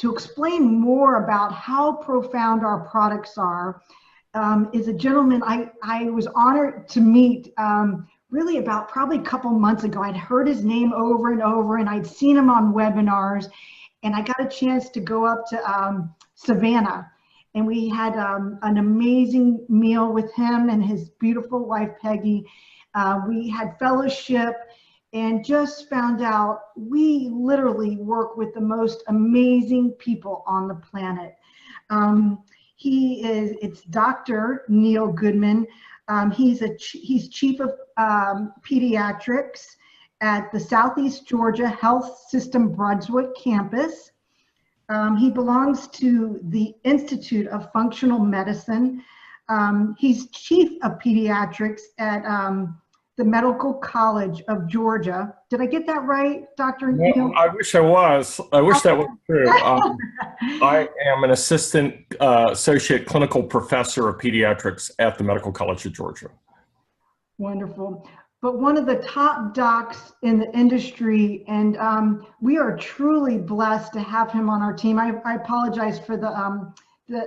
to explain more about how profound our products are is a gentleman I was honored to meet really about probably a couple months ago. I'd heard his name over and over, and I'd seen him on webinars, and I got a chance to go up to Savannah, and we had an amazing meal with him and his beautiful wife, Peggy. We had fellowship and just found out we literally work with the most amazing people on the planet. It's Dr. Neil Goodman. He's chief of pediatrics at the Southeast Georgia Health System Brunswick campus. He belongs to the Institute of Functional Medicine. He's chief of pediatrics at the Medical College of Georgia. Did I get that right, Dr. Neil? No, I wish I was. I wish that was true. I am an assistant associate clinical professor of pediatrics at the Medical College of Georgia. Wonderful. But one of the top docs in the industry, and we are truly blessed to have him on our team. I apologize for the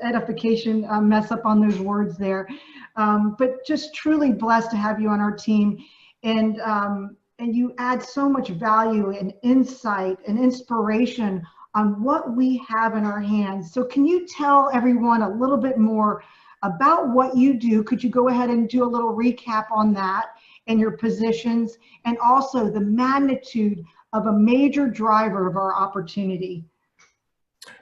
edification mess up on those words there, but just truly blessed to have you on our team, and you add so much value and insight and inspiration on what we have in our hands. So can you tell everyone a little bit more about what you do? Could you go ahead and do a little recap on that and your positions, and also the magnitude of a major driver of our opportunity?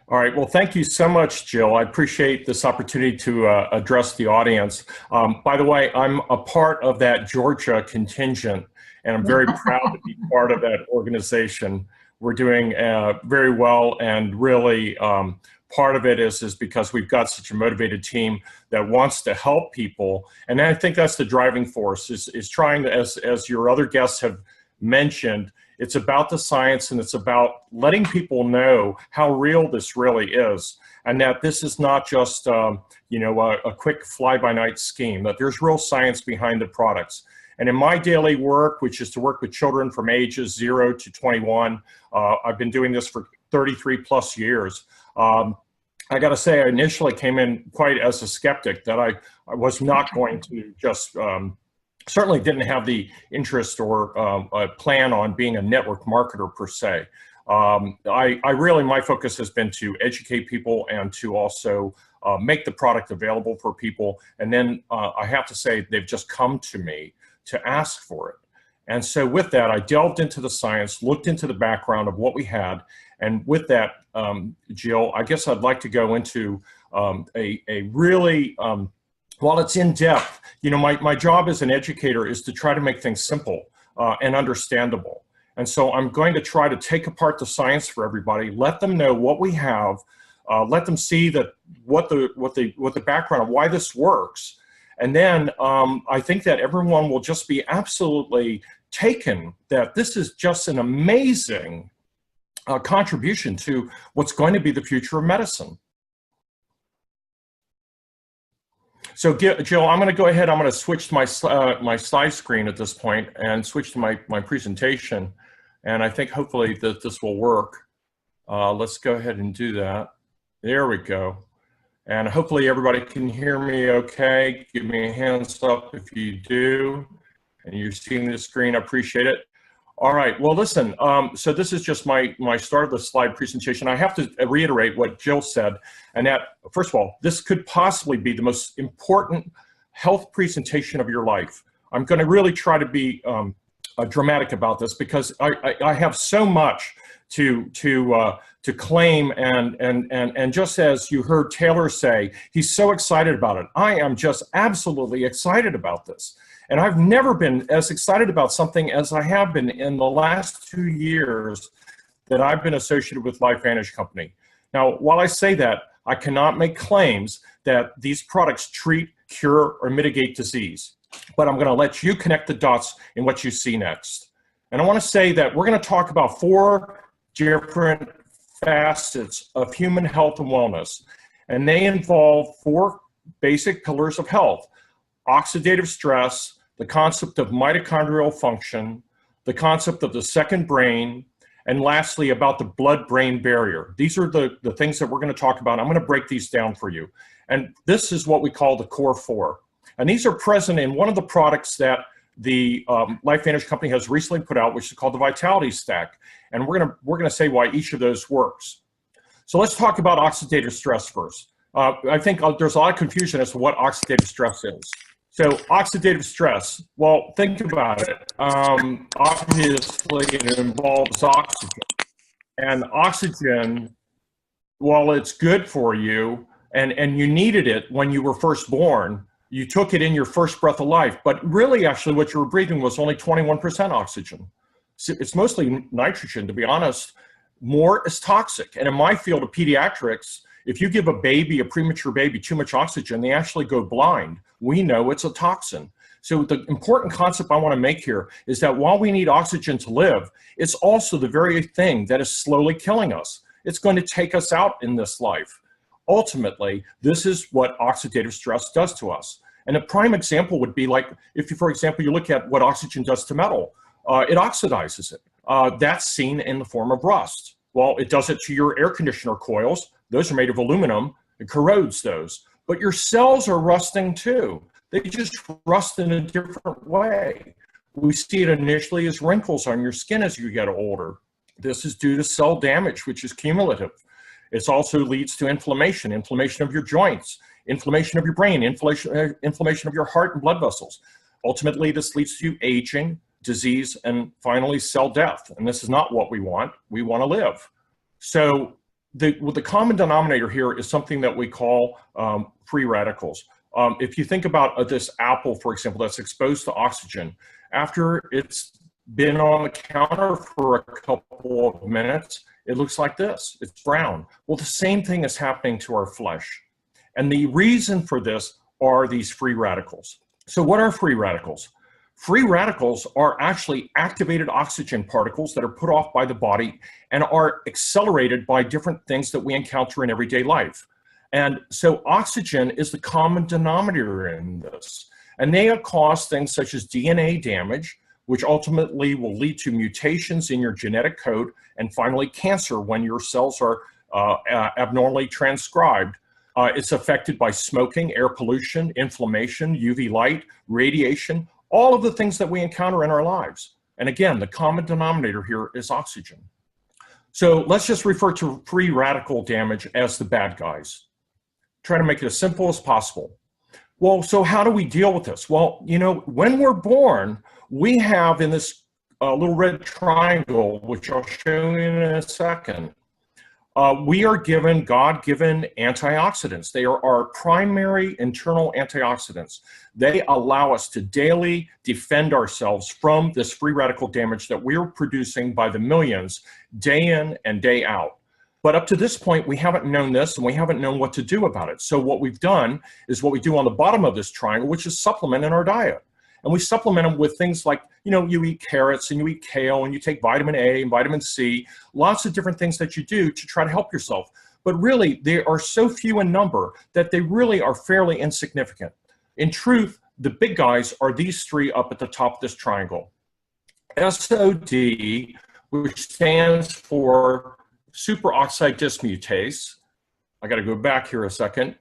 All right. Well, thank you so much, Jill. I appreciate this opportunity to address the audience. By the way, I'm a part of that Georgia contingent, and I'm very proud to be part of that organization. We're doing very well, and really part of it is because we've got such a motivated team that wants to help people. And I think that's the driving force, is trying to, as your other guests have mentioned, it's about the science, and it's about letting people know how real this really is, and that this is not just a quick fly-by-night scheme, that there's real science behind the products. And in my daily work, which is to work with children from ages 0 to 21, I've been doing this for 33 plus years. I got to say, I initially came in quite as a skeptic, that I was not going to just, certainly didn't have the interest or a plan on being a network marketer per se. My focus has been to educate people and to also make the product available for people. And then I have to say, they've just come to me to ask for it. And so with that, I delved into the science, looked into the background of what we had. And with that, Jill, I guess I'd like to go into a really, while it's in depth, my job as an educator is to try to make things simple and understandable. And so I'm going to try to take apart the science for everybody, let them know what we have, let them see that what the background of why this works. And then I think that everyone will just be absolutely taken that this is just an amazing contribution to what's going to be the future of medicine. So Jill, I'm going to go ahead. I'm going to switch to my slide screen at this point and switch to my presentation. And I think hopefully that this will work. Let's go ahead and do that. There we go. And hopefully everybody can hear me okay. Give me a hands up if you do. And you're seeing the screen. I appreciate it. All right. Well, listen, so this is just my start of the slide presentation. I have to reiterate what Jill said, and that, first of all, this could possibly be the most important health presentation of your life. I'm going to really try to be dramatic about this, because I have so much to claim, and just as you heard Taylor say, he's so excited about it. I am just absolutely excited about this. And I've never been as excited about something as I have been in the last 2 years that I've been associated with LifeVantage Company. Now, while I say that, I cannot make claims that these products treat, cure, or mitigate disease. But I'm going to let you connect the dots in what you see next. And I want to say that we're going to talk about 4 different facets of human health and wellness. And they involve 4 basic pillars of health: oxidative stress, the concept of mitochondrial function, the concept of the second brain, And lastly, about the blood-brain barrier. These are the things that we're going to talk about. I'm going to break these down for you. And this is what we call the core four. And these are present in one of the products that the LifeVantage company has recently put out, which is called the Vitality Stack. And we're gonna say why each of those works. So let's talk about oxidative stress first. I think there's a lot of confusion as to what oxidative stress is. So oxidative stress, well, think about it. Obviously, it involves oxygen. And oxygen, while it's good for you, and you needed it when you were first born, you took it in your first breath of life, but really actually what you were breathing was only 21% oxygen. So it's mostly nitrogen, to be honest. More is toxic. And in my field of pediatrics, if you give a baby, a premature baby, too much oxygen, they actually go blind. We know it's a toxin. So the important concept I want to make here is that while we need oxygen to live, it's also the very thing that is slowly killing us. It's going to take us out in this life. Ultimately, this is what oxidative stress does to us. And a prime example would be like, if you, for example, you look at what oxygen does to metal, it oxidizes it. That's seen in the form of rust. Well, it does it to your air conditioner coils. Those are made of aluminum. It corrodes those. But your cells are rusting too. They just rust in a different way. We see it initially as wrinkles on your skin as you get older. This is due to cell damage, which is cumulative. It also leads to inflammation of your joints, inflammation of your brain, inflammation of your heart and blood vessels. Ultimately, this leads to aging, disease, and finally cell death. And this is not what we want. We want to live. So the common denominator here is something that we call free radicals. If you think about this apple, for example, that's exposed to oxygen, after it's been on the counter for a couple of minutes, it looks like this. It's brown. Well, the same thing is happening to our flesh. And the reason for this are these free radicals. So what are free radicals? Free radicals are actually activated oxygen particles that are put off by the body and are accelerated by different things that we encounter in everyday life. And so oxygen is the common denominator in this. And they cause things such as DNA damage, which ultimately will lead to mutations in your genetic code, and finally cancer when your cells are abnormally transcribed. It's affected by smoking, air pollution, inflammation, UV light, radiation, all of the things that we encounter in our lives. And again, the common denominator here is oxygen. So let's just refer to free radical damage as the bad guys. Try to make it as simple as possible. Well, so how do we deal with this? Well, you know, when we're born, we have in this little red triangle, which I'll show you in a second, we are given God-given antioxidants. They are our primary internal antioxidants. They allow us to daily defend ourselves from this free radical damage that we're producing by the millions, day in and day out. But up to this point, we haven't known this and we haven't known what to do about it. So what we've done is what we do on the bottom of this triangle, which is supplement in our diet. And we supplement them with things like, you know, you eat carrots and you eat kale and you take vitamin A and vitamin C, lots of different things that you do to try to help yourself. But really, they are so few in number that they really are fairly insignificant. In truth, the big guys are these three up at the top of this triangle. SOD, which stands for superoxide dismutase. I got to go back here a second.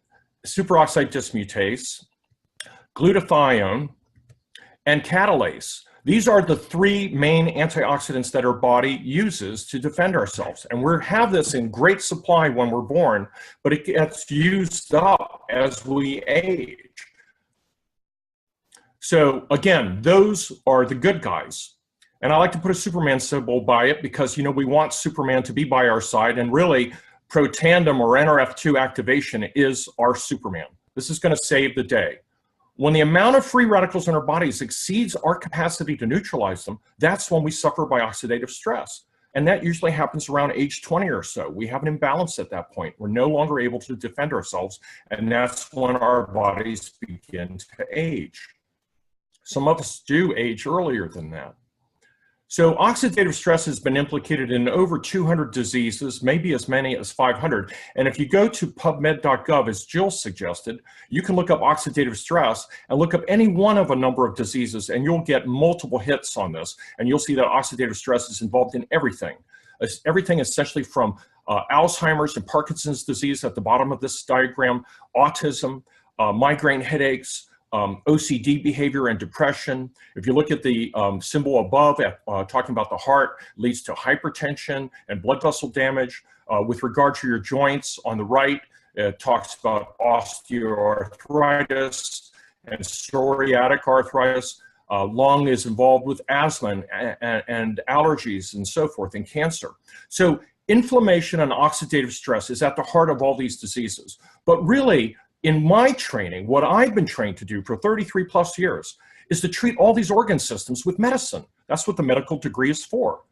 Superoxide dismutase, glutathione, and catalase. These are the three main antioxidants that our body uses to defend ourselves. And we have this in great supply when we're born, but it gets used up as we age. So again, those are the good guys. And I like to put a Superman symbol by it because, you know, we want Superman to be by our side, and really protandem or NRF2 activation is our Superman. This is going to save the day. When the amount of free radicals in our bodies exceeds our capacity to neutralize them, that's when we suffer by oxidative stress. And that usually happens around age 20 or so. We have an imbalance at that point. We're no longer able to defend ourselves, and that's when our bodies begin to age. Some of us do age earlier than that. So oxidative stress has been implicated in over 200 diseases, maybe as many as 500. And if you go to pubmed.gov, as Jill suggested, you can look up oxidative stress and look up any one of a number of diseases, and you'll get multiple hits on this. And you'll see that oxidative stress is involved in everything. everything essentially from Alzheimer's and Parkinson's disease at the bottom of this diagram, autism, migraine headaches, OCD behavior and depression. If you look at the symbol above, talking about the heart, leads to hypertension and blood vessel damage. With regard to your joints on the right, it talks about osteoarthritis and psoriatic arthritis. Lung is involved with asthma and allergies and so forth, and cancer. So inflammation and oxidative stress is at the heart of all these diseases. But really, in my training, what I've been trained to do for 33 plus years is to treat all these organ systems with medicine. That's what the medical degree is for.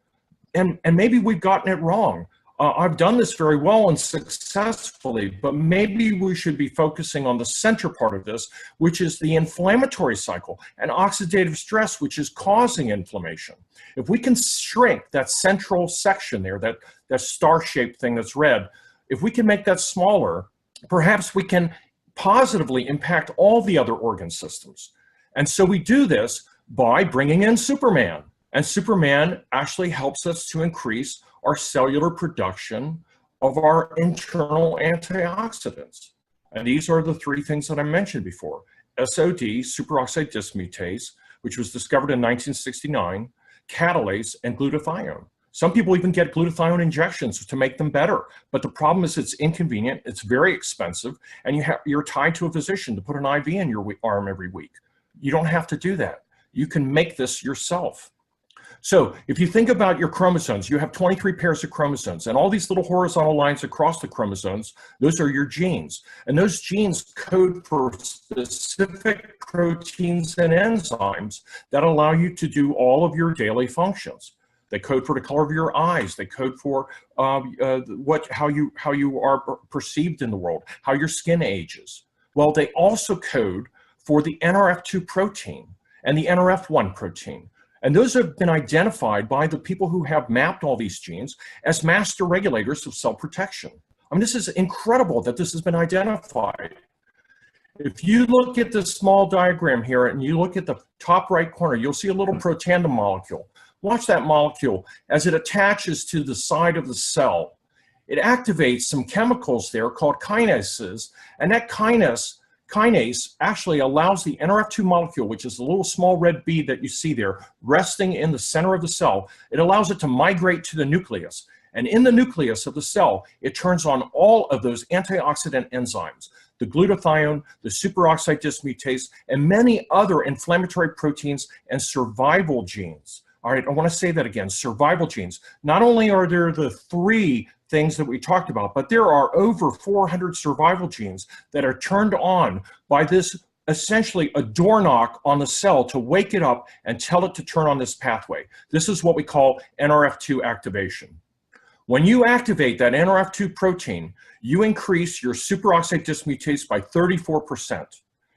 And maybe we've gotten it wrong. I've done this very well and successfully, but maybe we should be focusing on the center part of this, which is the inflammatory cycle and oxidative stress, which is causing inflammation. If we can shrink that central section there, that star-shaped thing that's red, if we can make that smaller, perhaps we can positively impact all the other organ systems. And so we do this by bringing in Superman. And Superman actually helps us to increase our cellular production of our internal antioxidants. And these are the three things that I mentioned before. SOD, superoxide dismutase, which was discovered in 1969, catalase, and glutathione. Some people even get glutathione injections to make them better. But the problem is it's inconvenient, it's very expensive, and you're tied to a physician to put an IV in your arm every week. You don't have to do that. You can make this yourself. So if you think about your chromosomes, you have 23 pairs of chromosomes, and all these little horizontal lines across the chromosomes, those are your genes. And those genes code for specific proteins and enzymes that allow you to do all of your daily functions. They code for the color of your eyes. They code for how you are perceived in the world, how your skin ages. Well, they also code for the NRF2 protein and the NRF1 protein. And those have been identified by the people who have mapped all these genes as master regulators of cell protection. I mean, this is incredible that this has been identified. If you look at this small diagram here and you look at the top right corner, you'll see a little protandem molecule. Watch that molecule as it attaches to the side of the cell. It activates some chemicals there called kinases, and that kinase actually allows the NRF2 molecule, which is the little small red bead that you see there, resting in the center of the cell. It allows it to migrate to the nucleus. And in the nucleus of the cell, it turns on all of those antioxidant enzymes, the glutathione, the superoxide dismutase, and many other inflammatory proteins and survival genes. All right, I want to say that again, survival genes. Not only are there the three things that we talked about, but there are over 400 survival genes that are turned on by this, essentially a door knock on the cell to wake it up and tell it to turn on this pathway. This is what we call NRF2 activation. When you activate that NRF2 protein, you increase your superoxide dismutase by 34%.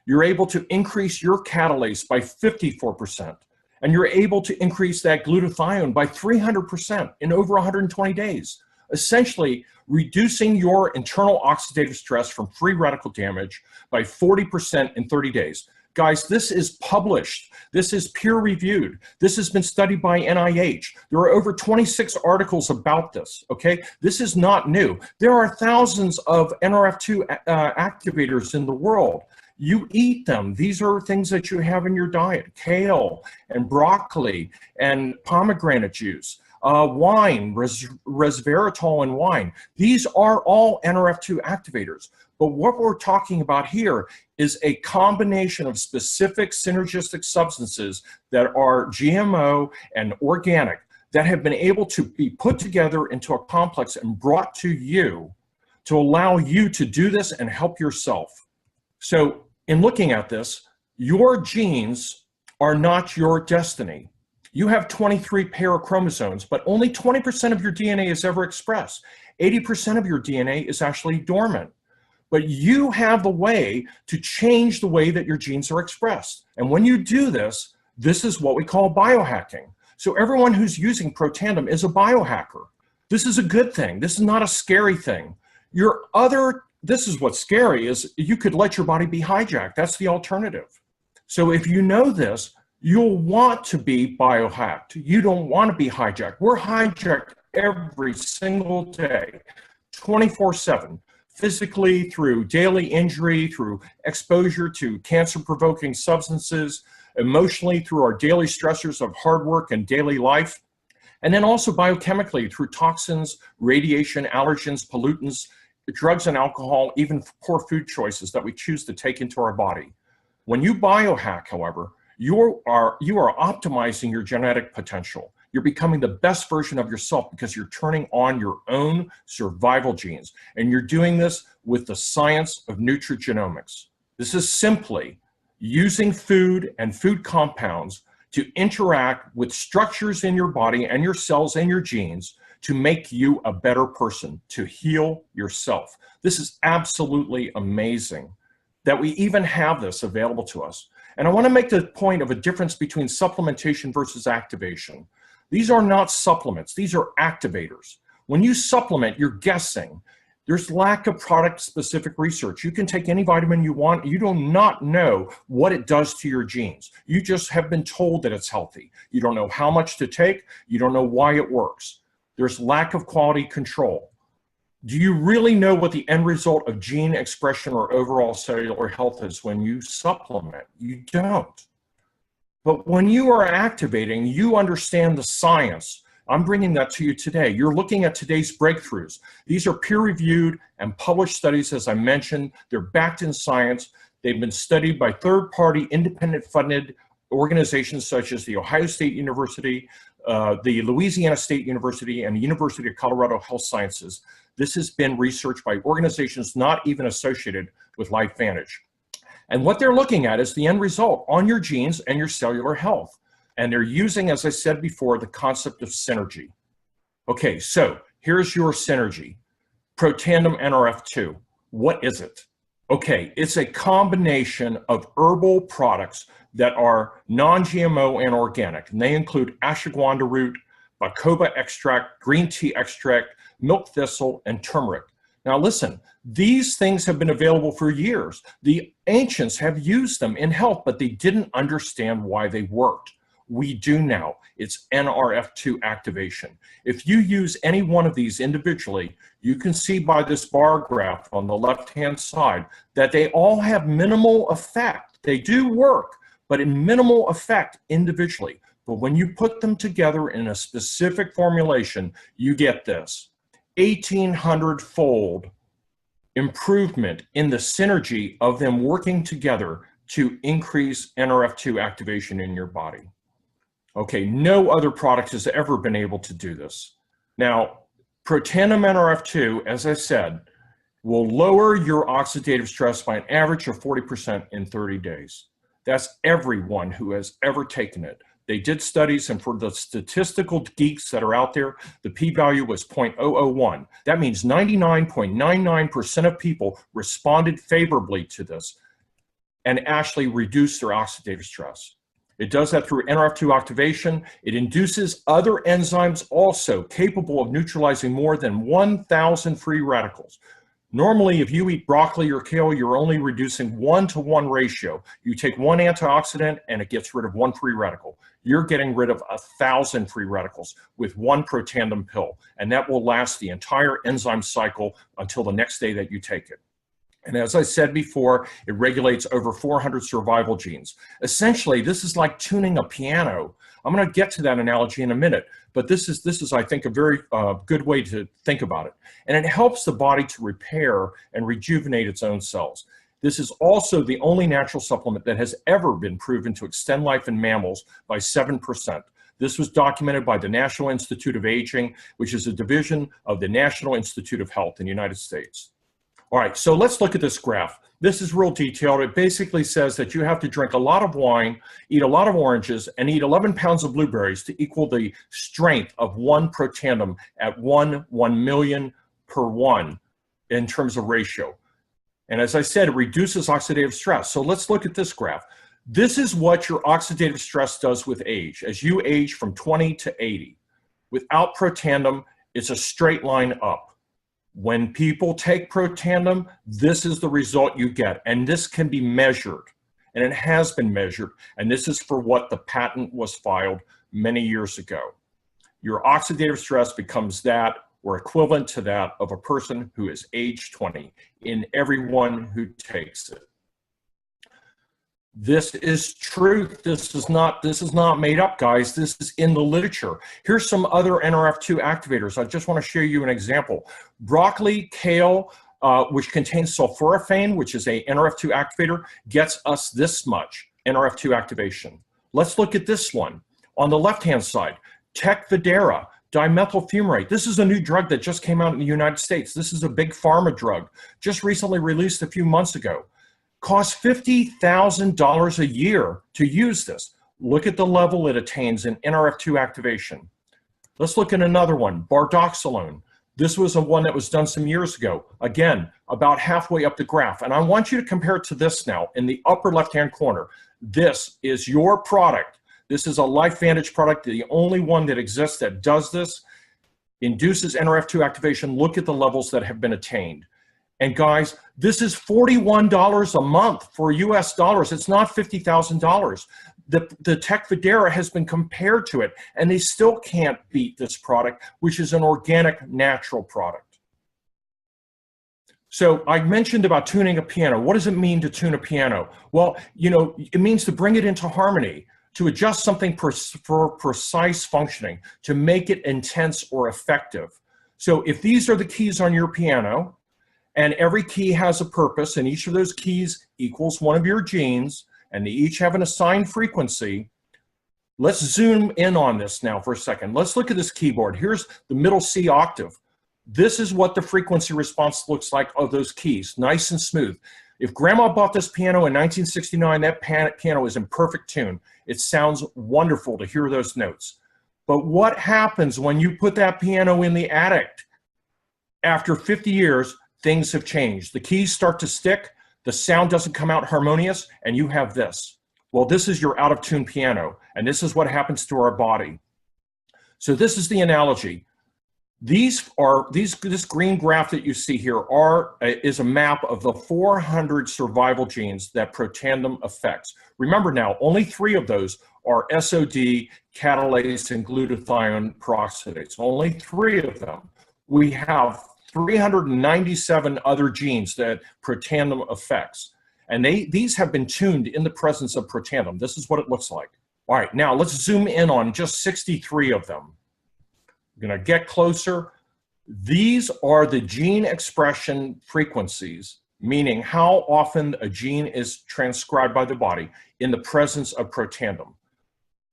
You're able to increase your catalase by 54%. And you're able to increase that glutathione by 300% in over 120 days. Essentially reducing your internal oxidative stress from free radical damage by 40% in 30 days. Guys, this is published. This is peer-reviewed. This has been studied by NIH. There are over 26 articles about this, okay? This is not new. There are thousands of NRF2 activators in the world. You eat them. These are things that you have in your diet: kale and broccoli and pomegranate juice. Wine, resveratrol in wine. These are all NRF2 activators. But what we're talking about here is a combination of specific synergistic substances that are GMO and organic that have been able to be put together into a complex and brought to you to allow you to do this and help yourself. So in looking at this, your genes are not your destiny. You have 23 pair of chromosomes, but only 20% of your DNA is ever expressed. 80% of your DNA is actually dormant. But you have the way to change the way that your genes are expressed. And when you do this, this is what we call biohacking. So everyone who's using Protandim is a biohacker. This is a good thing. This is not a scary thing. This is what's scary, is you could let your body be hijacked. That's the alternative. So if you know this, you'll want to be biohacked. You don't want to be hijacked. We're hijacked every single day, 24/7, physically through daily injury, through exposure to cancer-provoking substances, emotionally through our daily stressors of hard work and daily life, and then also biochemically through toxins, radiation, allergens, pollutants, drugs and alcohol, even poor food choices that we choose to take into our body. When you biohack, however, you are optimizing your genetic potential. You're becoming the best version of yourself because you're turning on your own survival genes. And you're doing this with the science of nutrigenomics. This is simply using food and food compounds to interact with structures in your body and your cells and your genes to make you a better person, to heal yourself. This is absolutely amazing that we even have this available to us. And I want to make the point of a difference between supplementation versus activation. These are not supplements, these are activators. When you supplement, you're guessing. There's lack of product-specific research. You can take any vitamin you want. You do not know what it does to your genes. You just have been told that it's healthy. You don't know how much to take. You don't know why it works. There's lack of quality control. Do you really know what the end result of gene expression or overall cellular health is when you supplement? You don't. But when you are activating, you understand the science. I'm bringing that to you today. You're looking at today's breakthroughs. These are peer-reviewed and published studies, as I mentioned. They're backed in science. They've been studied by third-party, independent-funded organizations such as the Ohio State University, the Louisiana State University, and the University of Colorado Health Sciences. This has been researched by organizations not even associated with LifeVantage. And what they're looking at is the end result on your genes and your cellular health. And they're using, as I said before, the concept of synergy. Okay, so here's your synergy. Protandim NRF2. What is it? Okay, it's a combination of herbal products that are non-GMO and organic. And they include ashwagandha root, bacopa extract, green tea extract, milk thistle, and turmeric. Now listen, these things have been available for years. The ancients have used them in health, but they didn't understand why they worked. We do now. It's NRF2 activation. If you use any one of these individually, you can see by this bar graph on the left-hand side that they all have minimal effect. They do work, but in minimal effect individually. But when you put them together in a specific formulation, you get this 1,800-fold improvement in the synergy of them working together to increase NRF2 activation in your body. Okay, no other product has ever been able to do this. Now, Protandim NRF2, as I said, will lower your oxidative stress by an average of 40% in 30 days. That's everyone who has ever taken it. They did studies, and for the statistical geeks that are out there, the p-value was 0.001. That means 99.99% of people responded favorably to this and actually reduced their oxidative stress. It does that through NRF2 activation. It induces other enzymes also capable of neutralizing more than 1,000 free radicals. Normally, if you eat broccoli or kale, you're only reducing 1-to-1 ratio. You take one antioxidant and it gets rid of one free radical. You're getting rid of 1,000 free radicals with one Protandim pill, and that will last the entire enzyme cycle until the next day that you take it. And as I said before, it regulates over 400 survival genes. Essentially, this is like tuning a piano. I'm going to get to that analogy in a minute, but this is I think, a very good way to think about it. And it helps the body to repair and rejuvenate its own cells. This is also the only natural supplement that has ever been proven to extend life in mammals by 7%. This was documented by the National Institute of Aging, which is a division of the National Institute of Health in the United States. All right, so let's look at this graph. This is real detailed. It basically says that you have to drink a lot of wine, eat a lot of oranges, and eat 11 pounds of blueberries to equal the strength of one Protandim at 1 million per 1 in terms of ratio. And as I said, it reduces oxidative stress. So let's look at this graph. This is what your oxidative stress does with age, as you age from 20 to 80. Without Protandim, it's a straight line up. When people take Protandim, this is the result you get, and this can be measured, and it has been measured, and this is for what the patent was filed many years ago. your oxidative stress becomes that or equivalent to that of a person who is age 20 in everyone who takes it. This is truth. This is not made up, guys. This is in the literature. Here's some other NRF2 activators. I just want to show you an example. Broccoli, kale, which contains sulforaphane, which is a NRF2 activator, gets us this much NRF2 activation. Let's look at this one. On the left-hand side, Tecfidera, dimethyl fumarate. This is a new drug that just came out in the United States. This is a big pharma drug, just recently released a few months ago. Costs $50,000 a year to use this. Look at the level it attains in NRF2 activation. Let's look at another one, bardoxolone. This was one that was done some years ago. Again, about halfway up the graph. And I want you to compare it to this now in the upper left-hand corner. This is your product. This is a LifeVantage product, the only one that exists that does this, induces NRF2 activation. Look at the levels that have been attained. And guys, this is $41 a month for US dollars. It's not $50,000. The Tecfidera has been compared to it, and they still can't beat this product, which is an organic, natural product. So I mentioned about tuning a piano. What does it mean to tune a piano? Well, you know, it means to bring it into harmony, to adjust something for precise functioning, to make it intense or effective. So if these are the keys on your piano, and every key has a purpose, and each of those keys equals one of your genes, and they each have an assigned frequency. Let's zoom in on this now for a second. Let's look at this keyboard. Here's the middle C octave. This is what the frequency response looks like of those keys, nice and smooth. If Grandma bought this piano in 1969, that piano is in perfect tune. It sounds wonderful to hear those notes. But what happens when you put that piano in the attic? After 50 years, things have changed. The keys start to stick, the sound doesn't come out harmonious, and you have this. Well, this is your out of tune piano, and this is what happens to our body. So this is the analogy. This green graph that you see here is a map of the 400 survival genes that protandem affects. Remember now, only 3 of those are SOD, catalase, and glutathione peroxidase. Only 3 of them. We have 397 other genes that protandem affects. And these have been tuned in the presence of protandem. This is what it looks like. All right, now let's zoom in on just 63 of them. I'm gonna get closer. These are the gene expression frequencies, meaning how often a gene is transcribed by the body in the presence of protandem.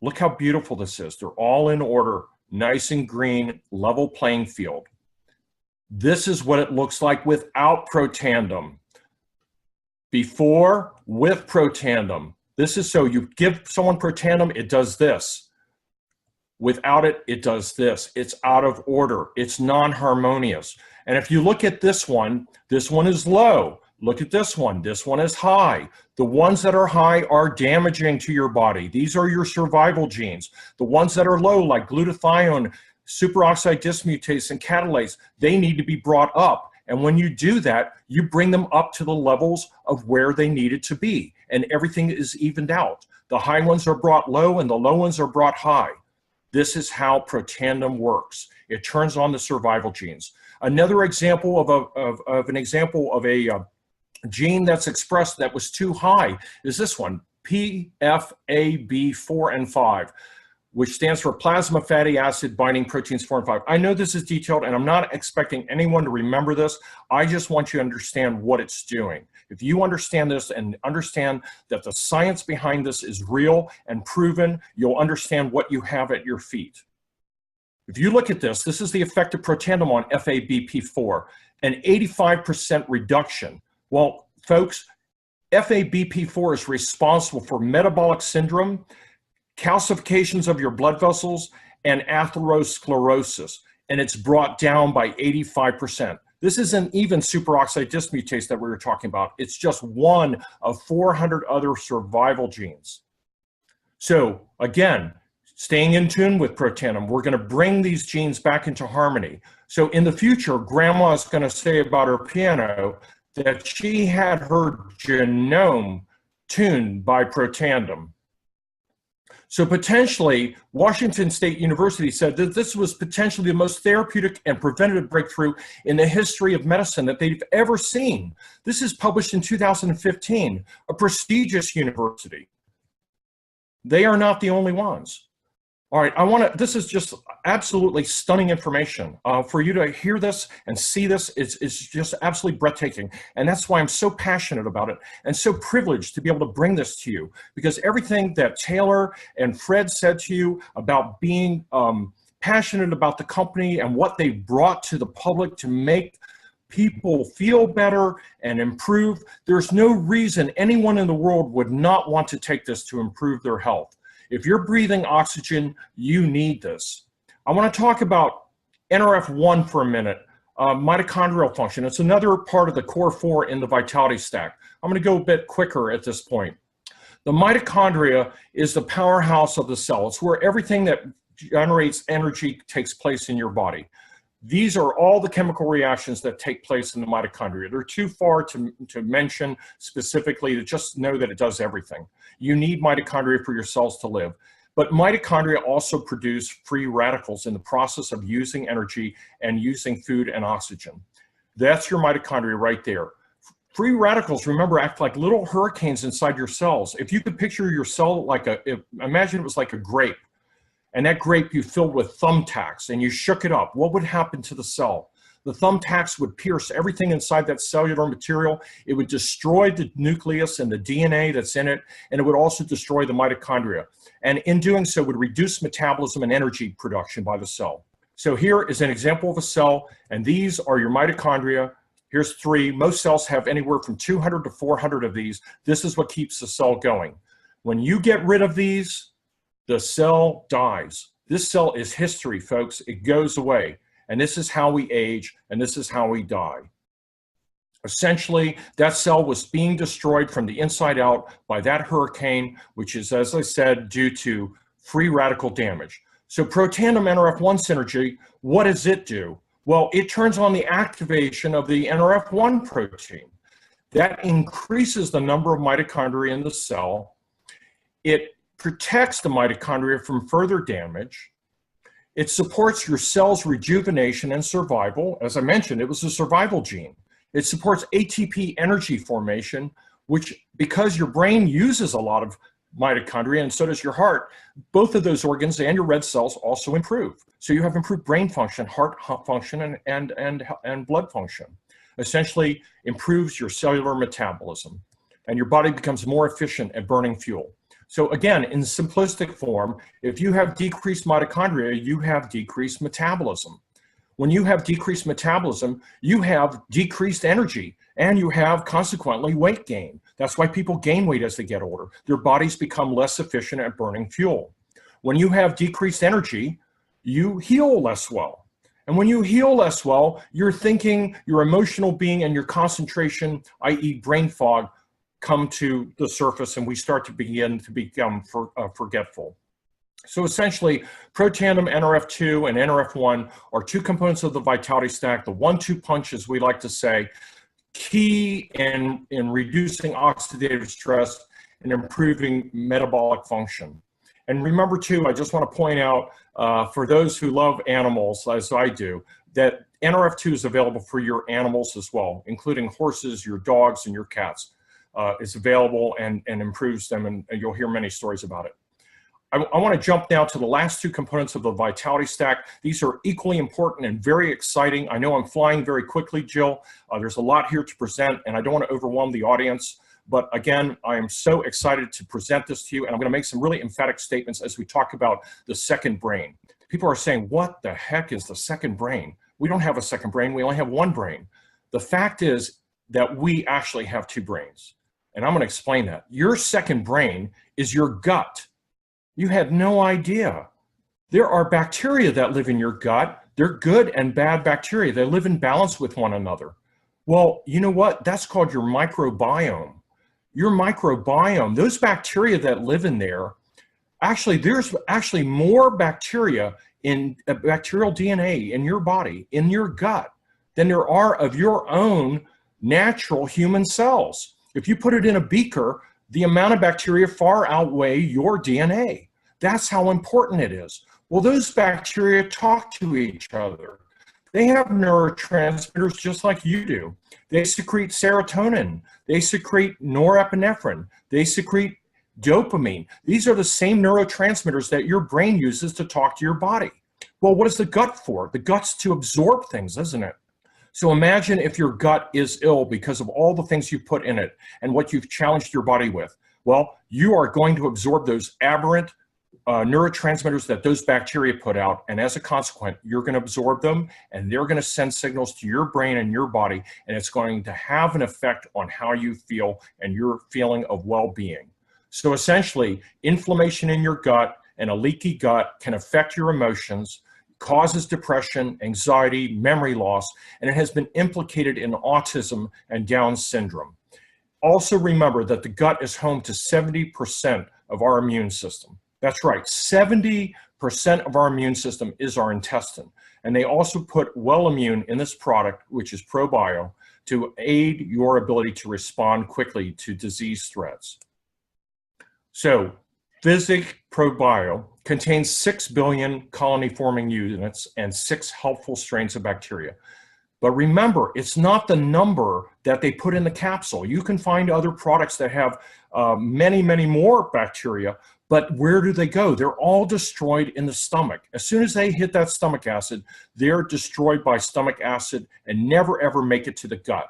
Look how beautiful this is. They're all in order, nice and green, level playing field. This is what it looks like without protandem. Before, with protandem. This is so you give someone protandem, it does this. Without it, it does this. It's out of order. It's non-harmonious. And if you look at this one is low. Look at this one is high. The ones that are high are damaging to your body. These are your survival genes. The ones that are low, like glutathione, superoxide dismutase, and catalase, they need to be brought up. And when you do that, you bring them up to the levels of where they needed to be, and everything is evened out. The high ones are brought low, and the low ones are brought high. This is how protandem works. It turns on the survival genes. Another example of a gene that's expressed that was too high is this one, PFAB4 and 5. Which stands for plasma fatty acid binding proteins 4 and 5. I know this is detailed, and I'm not expecting anyone to remember this. I just want you to understand what it's doing. If you understand this and understand that the science behind this is real and proven, you'll understand what you have at your feet. If you look at this, this is the effect of protandem on FABP4, an 85% reduction. Well, folks, FABP4 is responsible for metabolic syndrome, calcifications of your blood vessels, and atherosclerosis, and it's brought down by 85%. This isn't even superoxide dismutase that we were talking about. It's just one of 400 other survival genes. So again, staying in tune with protandem, we're going to bring these genes back into harmony. So in the future, Grandma is going to say about her piano that she had her genome tuned by protandem. So potentially, Washington State University said that this was potentially the most therapeutic and preventative breakthrough in the history of medicine that they've ever seen. This is published in 2015, a prestigious university. They are not the only ones. All right, this is just absolutely stunning information. For you to hear this and see this, it's just absolutely breathtaking. And that's why I'm so passionate about it and so privileged to be able to bring this to you, because everything that Taylor and Fred said to you about being passionate about the company and what they brought to the public to make people feel better and improve, there's no reason anyone in the world would not want to take this to improve their health. If you're breathing oxygen, you need this. I want to talk about NRF1 for a minute, mitochondrial function. It's another part of the core 4 in the Vitality Stack. I'm going to go a bit quicker at this point. The mitochondria is the powerhouse of the cell. It's where everything that generates energy takes place in your body. These are all the chemical reactions that take place in the mitochondria. They're too far to mention specifically, to just know that it does everything. You need mitochondria for your cells to live. But mitochondria also produce free radicals in the process of using energy and using food and oxygen. That's your mitochondria right there. Free radicals, remember, act like little hurricanes inside your cells. If you could picture your cell like imagine it was like a grape. And that grape you filled with thumbtacks and you shook it up, what would happen to the cell? The thumbtacks would pierce everything inside that cellular material. It would destroy the nucleus and the DNA that's in it, and it would also destroy the mitochondria. And in doing so, would reduce metabolism and energy production by the cell. So here is an example of a cell, and these are your mitochondria. Here's 3. Most cells have anywhere from 200 to 400 of these. This is what keeps the cell going. When you get rid of these, the cell dies. This cell is history, folks. It goes away. And this is how we age, and this is how we die. Essentially, that cell was being destroyed from the inside out by that hurricane, which is, as I said, due to free radical damage. So protandem NRF1 synergy, what does it do? Well, it turns on the activation of the NRF1 protein. That increases the number of mitochondria in the cell. It protects the mitochondria from further damage. It supports your cell's rejuvenation and survival. As I mentioned, it was a survival gene. It supports ATP energy formation, which, because your brain uses a lot of mitochondria and so does your heart, both of those organs and your red cells also improve. So you have improved brain function, heart function, and blood function. Essentially improves your cellular metabolism, and your body becomes more efficient at burning fuel. So again, in simplistic form, if you have decreased mitochondria, you have decreased metabolism. When you have decreased metabolism, you have decreased energy, and you have consequently weight gain. That's why people gain weight as they get older. Their bodies become less efficient at burning fuel. When you have decreased energy, you heal less well. And when you heal less well, your thinking, your emotional being, and your concentration, i.e. brain fog, come to the surface, and we start to begin to become forgetful. So essentially, protandem NRF2 and NRF1 are 2 components of the Vitality Stack, the 1-2 punch, as we like to say, key in reducing oxidative stress and improving metabolic function. And remember too, I just want to point out, for those who love animals, as I do, that NRF2 is available for your animals as well, including horses, your dogs, and your cats. Is available and improves them, and you'll hear many stories about it. I want to jump now to the last 2 components of the Vitality Stack. These are equally important and very exciting. I know I'm flying very quickly, Jill. There's a lot here to present, and I don't want to overwhelm the audience. But again, I am so excited to present this to you, and I'm going to make some really emphatic statements as we talk about the second brain. People are saying, what the heck is the second brain? We don't have a second brain. We only have one brain. The fact is that we actually have 2 brains. And I'm going to explain that. Your second brain is your gut. You had no idea. There are bacteria that live in your gut. They're good and bad bacteria. They live in balance with one another. Well, you know what? That's called your microbiome. Your microbiome, those bacteria that live in there, actually, there's actually more bacteria in bacterial DNA in your body, in your gut, than there are of your own natural human cells. If you put it in a beaker, the amount of bacteria far outweigh your DNA. That's how important it is. Well, those bacteria talk to each other. They have neurotransmitters just like you do. They secrete serotonin. They secrete norepinephrine. They secrete dopamine. These are the same neurotransmitters that your brain uses to talk to your body. Well, what is the gut for? The gut's to absorb things, isn't it? So imagine if your gut is ill because of all the things you put in it and what you've challenged your body with. Well, you are going to absorb those aberrant neurotransmitters that those bacteria put out, and as a consequence, you're going to absorb them, and they're going to send signals to your brain and your body, and it's going to have an effect on how you feel and your feeling of well-being. So essentially, inflammation in your gut and a leaky gut can affect your emotions, causes depression, anxiety, memory loss, and it has been implicated in autism and Down syndrome. Also remember that the gut is home to 70% of our immune system. That's right, 70% of our immune system is our intestine. And they also put Wellimmune in this product, which is ProBio, to aid your ability to respond quickly to disease threats. So, Physic ProBio contains 6 billion colony-forming units and 6 helpful strains of bacteria. But remember, it's not the number that they put in the capsule. You can find other products that have many, many more bacteria, but where do they go? They're all destroyed in the stomach. As soon as they hit that stomach acid, they're destroyed by stomach acid and never ever make it to the gut.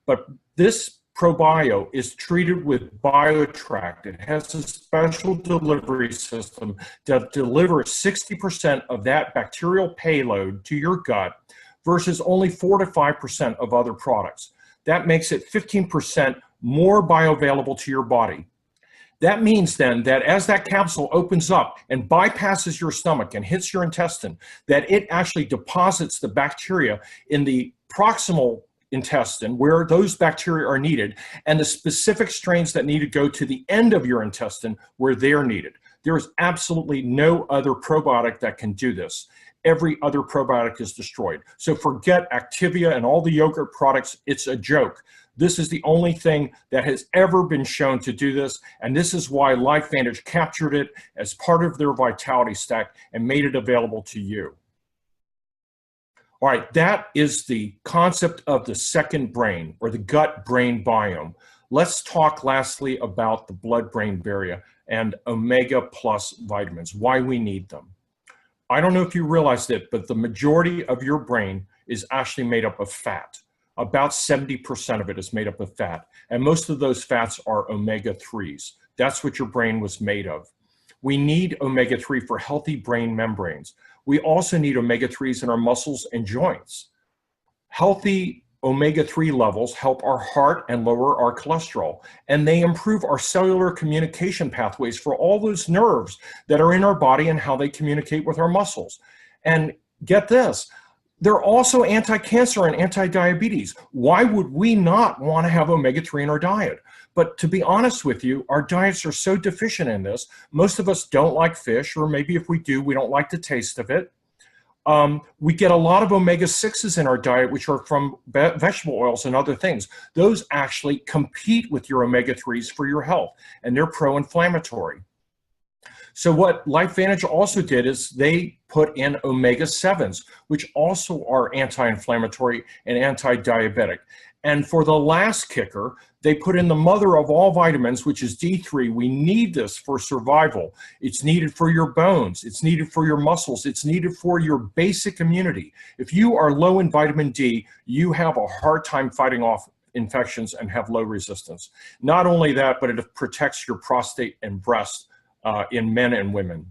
But this ProBio is treated with BioTract. It has a special delivery system that delivers 60% of that bacterial payload to your gut versus only 4 to 5% of other products. That makes it 15% more bioavailable to your body. That means then that as that capsule opens up and bypasses your stomach and hits your intestine, that it actually deposits the bacteria in the proximal intestine where those bacteria are needed, and the specific strains that need to go to the end of your intestine where they're needed. There is absolutely no other probiotic that can do this. Every other probiotic is destroyed. So forget Activia and all the yogurt products. It's a joke. This is the only thing that has ever been shown to do this, and this is why LifeVantage captured it as part of their Vitality Stack and made it available to you. All right, that is the concept of the second brain, or the gut-brain biome. Let's talk lastly about the blood-brain barrier and omega plus vitamins, why we need them. I don't know if you realized it, but the majority of your brain is actually made up of fat. About 70% of it is made up of fat, and most of those fats are omega-3s. That's what your brain was made of. We need omega-3 for healthy brain membranes. We also need omega-3s in our muscles and joints. Healthy omega-3 levels help our heart and lower our cholesterol, and they improve our cellular communication pathways for all those nerves that are in our body and how they communicate with our muscles. And get this, they're also anti-cancer and anti-diabetes. Why would we not want to have omega-3 in our diet? But to be honest with you, our diets are so deficient in this. Most of us don't like fish, or maybe if we do, we don't like the taste of it. We get a lot of omega-6s in our diet, which are from vegetable oils and other things. Those actually compete with your omega-3s for your health, and they're pro-inflammatory. So what LifeVantage also did is they put in omega-7s, which also are anti-inflammatory and anti-diabetic. And for the last kicker, they put in the mother of all vitamins, which is D3. We need this for survival. It's needed for your bones. It's needed for your muscles. It's needed for your basic immunity. If you are low in vitamin D, you have a hard time fighting off infections and have low resistance. Not only that, but it protects your prostate and breast in men and women.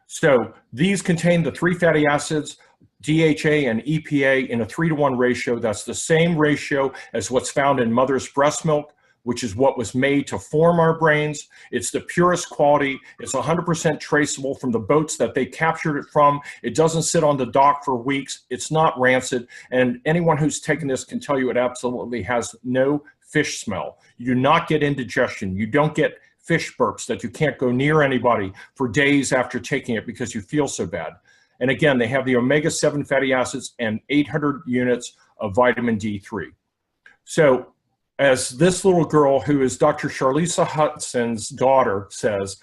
So these contain the 3 fatty acids, DHA and EPA, in a 3-to-1 ratio. That's the same ratio as what's found in mother's breast milk, which is what was made to form our brains. It's the purest quality. It's 100% traceable from the boats that they captured it from. It doesn't sit on the dock for weeks. It's not rancid. And anyone who's taken this can tell you it absolutely has no fish smell. You do not get indigestion. You don't get fish burps that you can't go near anybody for days after taking it because you feel so bad. And again, they have the omega-7 fatty acids and 800 units of vitamin D3. So as this little girl, who is Dr. Charlisa Hudson's daughter, says,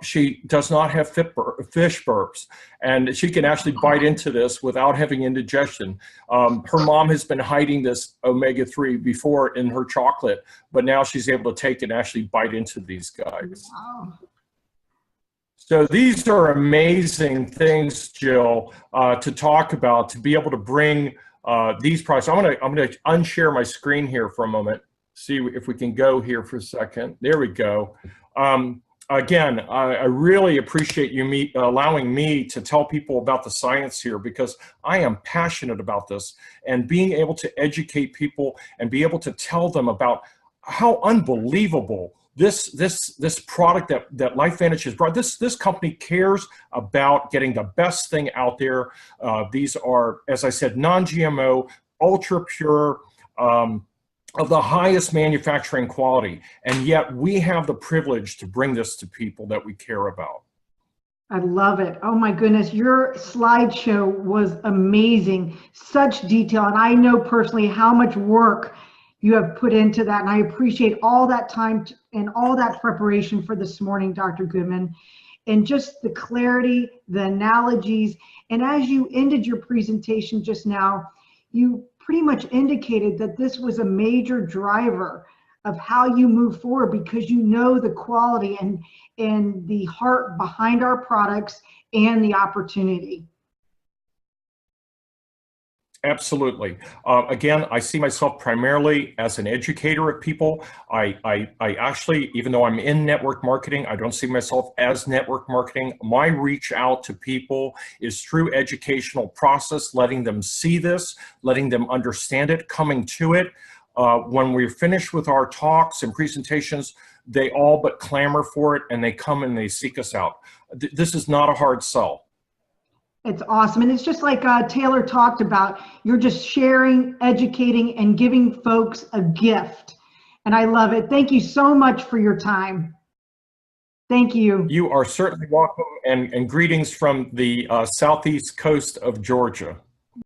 She does not have fish burps, and she can actually bite into this without having indigestion. Her mom has been hiding this omega-3 before in her chocolate, but now she's able to take and actually bite into these guys. Wow. So these are amazing things, Jill, to talk about, to be able to bring these products. I'm gonna unshare my screen here for a moment. See if we can go here for a second. There we go. Again, I really appreciate you allowing me to tell people about the science here, because I am passionate about this, and being able to educate people and be able to tell them about how unbelievable this product that LifeVantage has brought. This company cares about getting the best thing out there. These are, as I said, non-GMO, ultra pure, of the highest manufacturing quality, and yet we have the privilege to bring this to people that we care about. I love it. Oh my goodness, your slideshow was amazing. Such detail, and I know personally how much work you have put into that, and I appreciate all that time and all that preparation for this morning, Dr. Goodman, and just the clarity, the analogies, and as you ended your presentation just now, you pretty much indicated that this was a major driver of how you move forward, because you know the quality and the heart behind our products and the opportunity. Absolutely. Again, I see myself primarily as an educator of people. I actually, even though I'm in network marketing, I don't see myself as network marketing. My reach out to people is through educational process, letting them see this, letting them understand it, coming to it. When we're finished with our talks and presentations, they all but clamor for it, and they come and they seek us out. This is not a hard sell. It's awesome. And it's just like Taylor talked about, you're just sharing, educating, and giving folks a gift. And I love it. Thank you so much for your time. Thank you. You are certainly welcome, and greetings from the southeast coast of Georgia.